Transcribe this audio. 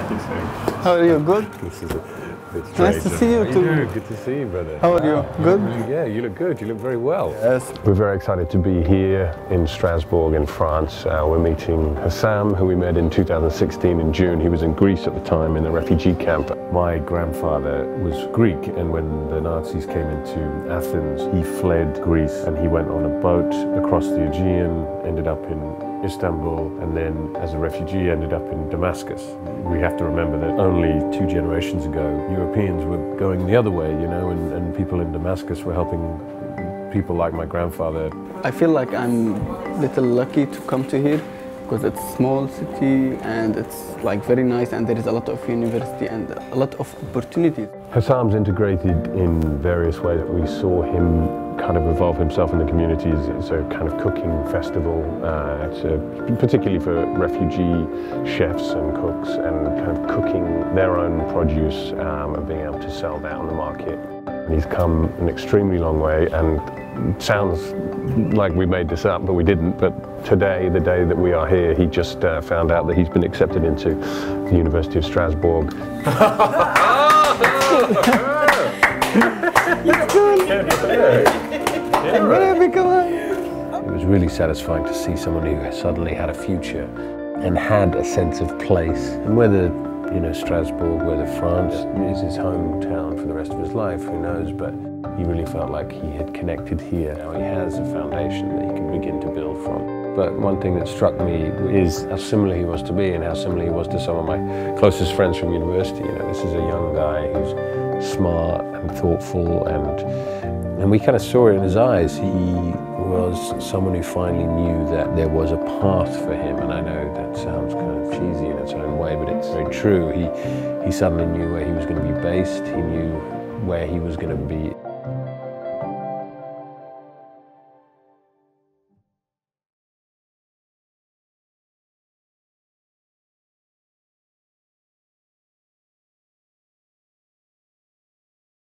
How are you? Good? This is Nice to see you too. Good to see you, brother. How are you? Good? Yeah, you look good. You look very well. Yes. We're very excited to be here in Strasbourg in France. We're meeting Housam, who we met in 2016 in June. He was in Greece at the time in a refugee camp. My grandfather was Greek, and when the Nazis came into Athens, he fled Greece and he went on a boat across the Aegean, ended up in Istanbul, and then as a refugee ended up in Damascus. We have to remember that only 2 generations ago, Europeans were going the other way, you know, and people in Damascus were helping people like my grandfather. I feel like I'm a little lucky to come to here because it's a small city and it's like very nice, and there is a lot of university and a lot of opportunities. Housam's integrated in various ways. We saw him kind of involve himself in the communities. It's a kind of cooking festival, particularly for refugee chefs and cooks, and kind of cooking their own produce and being able to sell that on the market. He's come an extremely long way, and it sounds like we made this up, but we didn't. But today, the day that we are here, he just found out that he's been accepted into the University of Strasbourg. It was really satisfying to see someone who suddenly had a future and had a sense of place. And whether, you know, Strasbourg, whether France is his hometown for the rest of his life, who knows, but he really felt like he had connected here. Now he has a foundation that he can begin to build from. But one thing that struck me is how similar he was to me and how similar he was to some of my closest friends from university. You know, this is a young guy who's smart and thoughtful, and we kind of saw it in his eyes. He was someone who finally knew that there was a path for him, and I know that sounds kind of cheesy in its own way, but it's very true. He suddenly knew where he was going to be based. He knew where he was going to be